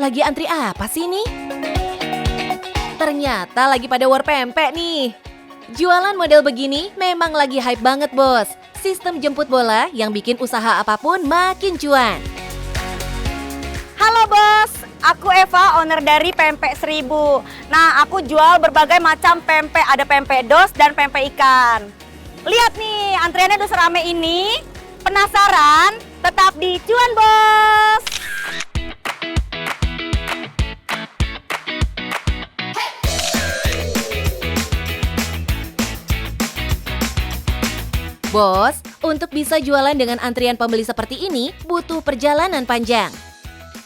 Lagi antri apa sih nih? Ternyata lagi pada war pempek nih. Jualan model begini memang lagi hype banget bos. Sistem jemput bola yang bikin usaha apapun makin cuan. Halo bos, aku Eva, owner dari Pempek 1000. Nah, aku jual berbagai macam pempek, ada pempek dos dan pempek ikan. Lihat nih, antriannya udah serame ini. Penasaran? Tetap di Cuan Bos. Bos, untuk bisa jualan dengan antrian pembeli seperti ini butuh perjalanan panjang.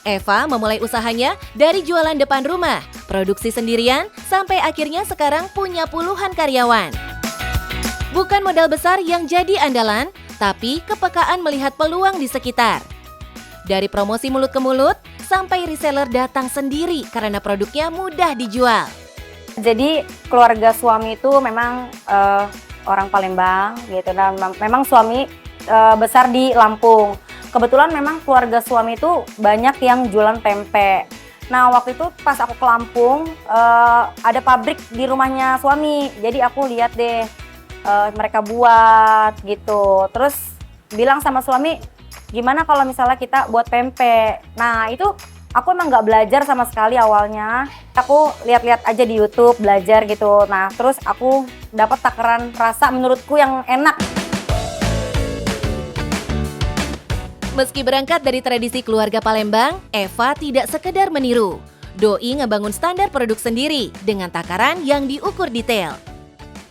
Eva memulai usahanya dari jualan depan rumah, produksi sendirian, sampai akhirnya sekarang punya puluhan karyawan. Bukan modal besar yang jadi andalan, tapi kepekaan melihat peluang di sekitar. Dari promosi mulut ke mulut, sampai reseller datang sendiri karena produknya mudah dijual. Jadi keluarga suami itu memang orang Palembang gitu, dan memang suami besar di Lampung. Kebetulan memang keluarga suami itu banyak yang jualan pempek. Nah waktu itu pas aku ke Lampung ada pabrik di rumahnya suami, jadi aku lihat deh mereka buat gitu. Terus bilang sama suami, gimana kalau misalnya kita buat pempek. Nah itu aku emang nggak belajar sama sekali awalnya. Aku lihat-lihat aja di YouTube, belajar gitu. Nah terus aku dapat takaran rasa menurutku yang enak. Meski berangkat dari tradisi keluarga Palembang, Eva tidak sekedar meniru. Doi ngebangun standar produk sendiri dengan takaran yang diukur detail.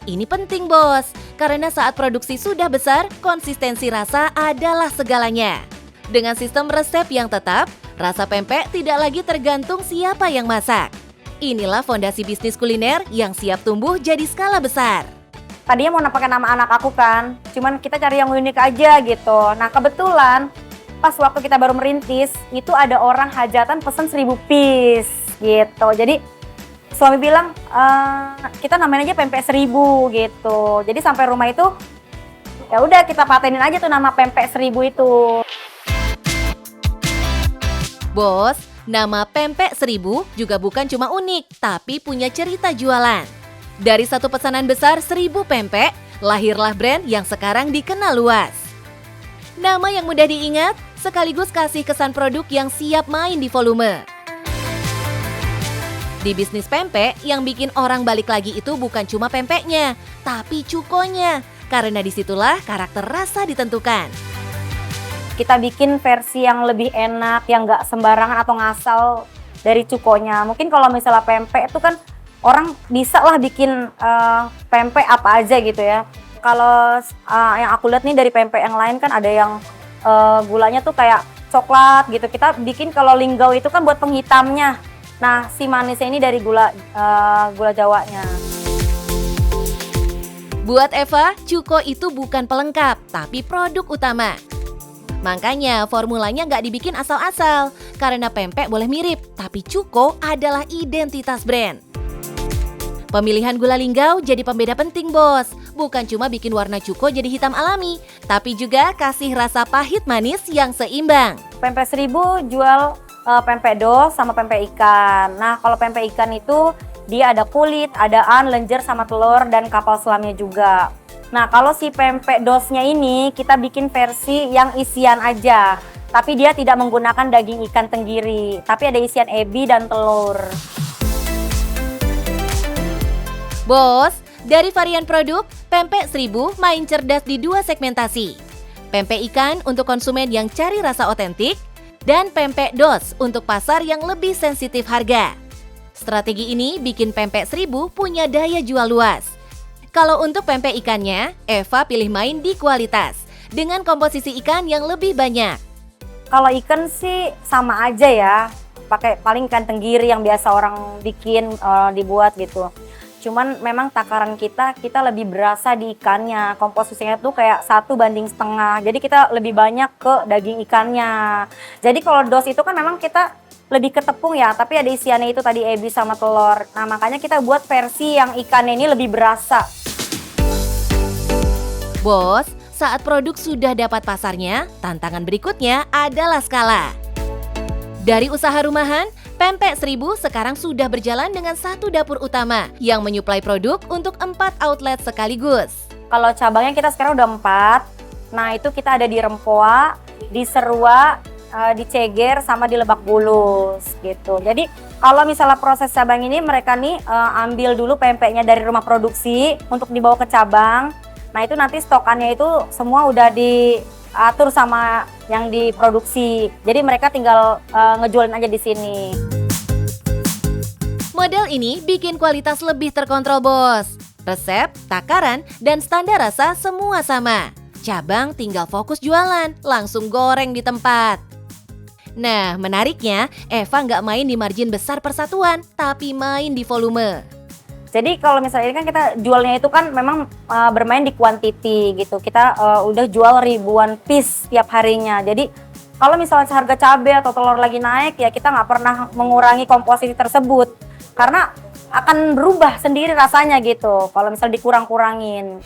Ini penting bos, karena saat produksi sudah besar, konsistensi rasa adalah segalanya. Dengan sistem resep yang tetap, rasa pempek tidak lagi tergantung siapa yang masak. Inilah fondasi bisnis kuliner yang siap tumbuh jadi skala besar. Tadinya mau pakai nama anak aku kan, cuman kita cari yang unik aja gitu. Nah kebetulan pas waktu kita baru merintis, itu ada orang hajatan pesen 1000 piece gitu. Jadi suami bilang, kita namain aja Pempek 1000 gitu. Jadi sampai rumah itu, ya udah kita patenin aja tuh nama Pempek 1000 itu. Bos, nama Pempek 1000 juga bukan cuma unik, tapi punya cerita jualan. Dari satu pesanan besar 1000 pempek, lahirlah brand yang sekarang dikenal luas. Nama yang mudah diingat, sekaligus kasih kesan produk yang siap main di volume. Di bisnis pempek, yang bikin orang balik lagi itu bukan cuma pempeknya, tapi cukonya. Karena disitulah karakter rasa ditentukan. Kita bikin versi yang lebih enak, yang nggak sembarangan atau ngasal dari cukonya. Mungkin kalau misalnya pempek itu kan orang bisa lah bikin pempek apa aja gitu ya. Kalau yang aku lihat nih dari pempek yang lain kan ada yang gulanya tuh kayak coklat gitu. Kita bikin kalau linggau itu kan buat penghitamnya. Nah si manisnya ini dari gula Jawanya. Buat Eva, cuko itu bukan pelengkap, tapi produk utama. Makanya formulanya nggak dibikin asal-asal, karena pempek boleh mirip, tapi cuko adalah identitas brand. Pemilihan gula linggau jadi pembeda penting bos, bukan cuma bikin warna cuko jadi hitam alami, tapi juga kasih rasa pahit manis yang seimbang. Pempek 1000 jual pempek dos sama pempek ikan. Nah kalau pempek ikan itu dia ada kulit, adaan, lenjer sama telur dan kapal selamnya juga. Nah kalau si pempek dosnya ini kita bikin versi yang isian aja, tapi dia tidak menggunakan daging ikan tenggiri, tapi ada isian ebi dan telur. Bos, dari varian produk, Pempek 1000 main cerdas di dua segmentasi. Pempek ikan untuk konsumen yang cari rasa otentik, dan pempek dos untuk pasar yang lebih sensitif harga. Strategi ini bikin Pempek 1000 punya daya jual luas. Kalau untuk pempek ikannya, Eva pilih main di kualitas, dengan komposisi ikan yang lebih banyak. Kalau ikan sih sama aja ya, pakai paling ikan tenggiri yang biasa orang bikin, dibuat gitu. Cuman memang takaran kita lebih berasa di ikannya, komposisinya tuh kayak 1:1,5. Jadi kita lebih banyak ke daging ikannya. Jadi kalau dos itu kan memang kita lebih ke tepung ya, tapi ada isiannya itu tadi ebi sama telur. Nah makanya kita buat versi yang ikannya ini lebih berasa. Bos, saat produk sudah dapat pasarnya, tantangan berikutnya adalah skala. Dari usaha rumahan, Pempek Seribu sekarang sudah berjalan dengan 1 dapur utama yang menyuplai produk untuk 4 outlet sekaligus. Kalau cabangnya kita sekarang udah 4. Nah itu kita ada di Rempoa, di Serua, di Ceger, sama di Lebak Bulus gitu. Jadi kalau misalnya proses cabang ini mereka nih ambil dulu pempeknya dari rumah produksi untuk dibawa ke cabang. Nah itu nanti stokannya itu semua udah diatur sama yang diproduksi. Jadi mereka tinggal ngejualin aja di sini. Model ini bikin kualitas lebih terkontrol, bos. Resep, takaran, dan standar rasa semua sama. Cabang tinggal fokus jualan, langsung goreng di tempat. Nah, menariknya, Eva nggak main di margin besar persatuan, tapi main di volume. Jadi kalau misalnya ini kan kita jualnya itu kan memang bermain di quantity gitu. Kita udah jual ribuan piece tiap harinya. Jadi kalau misalnya harga cabai atau telur lagi naik, ya kita nggak pernah mengurangi komposisi tersebut. Karena akan berubah sendiri rasanya gitu kalau misalnya dikurang-kurangin.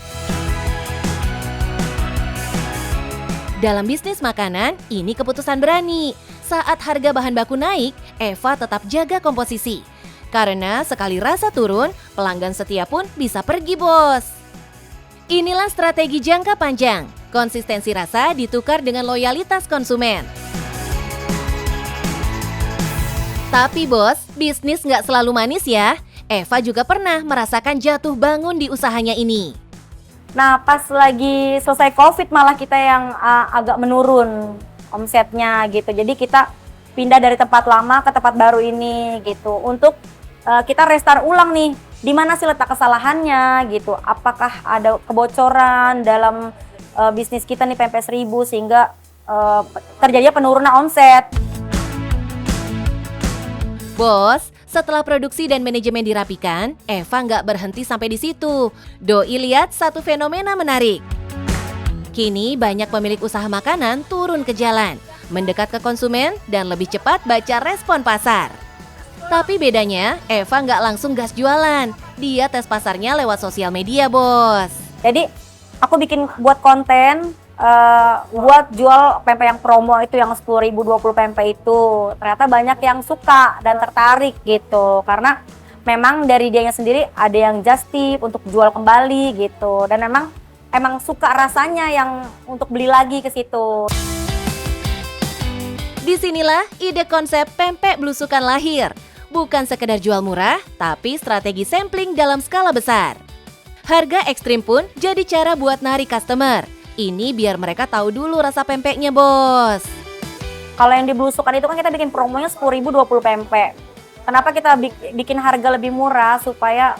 Dalam bisnis makanan, ini keputusan berani. Saat harga bahan baku naik, Eva tetap jaga komposisi. Karena sekali rasa turun, pelanggan setia pun bisa pergi, bos. Inilah strategi jangka panjang. Konsistensi rasa ditukar dengan loyalitas konsumen. Tapi bos, bisnis nggak selalu manis ya. Eva juga pernah merasakan jatuh bangun di usahanya ini. Nah pas lagi selesai COVID malah kita yang agak menurun omsetnya gitu. Jadi kita pindah dari tempat lama ke tempat baru ini gitu. Untuk kita restart ulang nih, di mana sih letak kesalahannya gitu. Apakah ada kebocoran dalam bisnis kita nih Pempek Seribu sehingga terjadinya penurunan omset. Bos, setelah produksi dan manajemen dirapikan, Eva nggak berhenti sampai di situ. Doi lihat satu fenomena menarik. Kini banyak pemilik usaha makanan turun ke jalan, mendekat ke konsumen dan lebih cepat baca respon pasar. Tapi bedanya, Eva nggak langsung gas jualan. Dia tes pasarnya lewat sosial media, bos. Jadi aku buat konten buat jual pempek yang promo itu yang 10.000 20 pempek itu. Ternyata banyak yang suka dan tertarik gitu. Karena memang dari dianya sendiri ada yang just tip untuk jual kembali gitu. Dan emang suka rasanya yang untuk beli lagi ke situ. Disinilah ide konsep pempek belusukan lahir. Bukan sekedar jual murah, tapi strategi sampling dalam skala besar. Harga ekstrim pun jadi cara buat narik customer. Ini biar mereka tahu dulu rasa pempeknya, bos. Kalau yang di belusukan itu kan kita bikin promonya 10.000 20 pempek. Kenapa kita bikin harga lebih murah supaya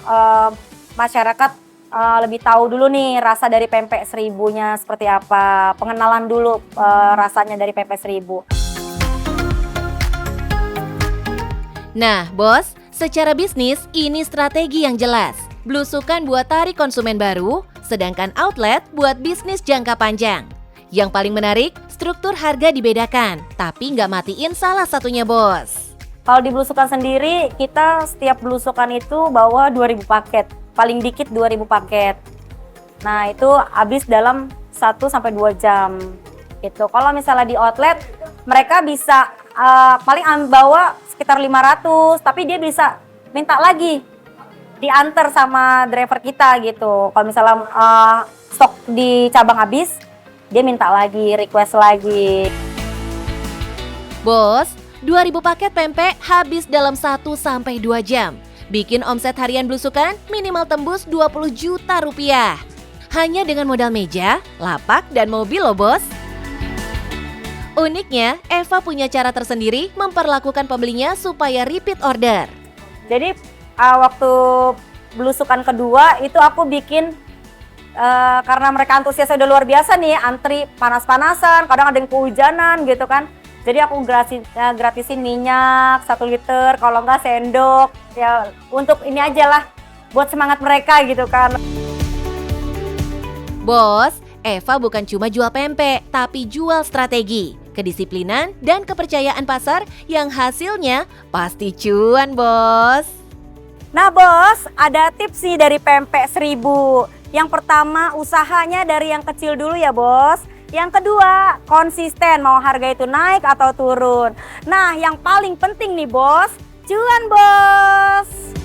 masyarakat lebih tahu dulu nih rasa dari Pempek Seribunya seperti apa. Pengenalan dulu rasanya dari Pempek Seribu. Nah, bos, secara bisnis ini strategi yang jelas. Belusukan buat tarik konsumen baru, sedangkan outlet buat bisnis jangka panjang. Yang paling menarik, struktur harga dibedakan, tapi nggak matiin salah satunya, bos. Kalau di belusukan sendiri, kita setiap belusukan itu bawa 2.000 paket. Paling dikit 2.000 paket. Nah, itu habis dalam 1-2 jam. Gitu. Kalau misalnya di outlet, mereka bisa paling bawa sekitar 500, tapi dia bisa minta lagi diantar sama driver kita gitu. Kalau misalnya stok di cabang habis, dia minta lagi, request lagi. Bos, 2.000 paket pempek habis dalam 1-2 jam. Bikin omset harian belusukan minimal tembus 20 juta rupiah. Hanya dengan modal meja, lapak, dan mobil loh, bos. Uniknya, Eva punya cara tersendiri memperlakukan pembelinya supaya repeat order. Jadi waktu belusukan kedua itu aku bikin karena mereka antusiasnya udah luar biasa nih, antri panas-panasan, kadang ada yang kehujanan gitu kan. Jadi aku gratisin minyak 1 liter, kalau enggak sendok, ya untuk ini aja lah, buat semangat mereka gitu kan. Bos, Eva bukan cuma jual pempek, tapi jual strategi, kedisiplinan, dan kepercayaan pasar yang hasilnya pasti cuan, bos. Nah bos, ada tips nih dari Pempek Seribu. Yang pertama, usahanya dari yang kecil dulu ya bos. Yang kedua, konsisten mau harga itu naik atau turun. Nah, yang paling penting nih bos, cuan bos.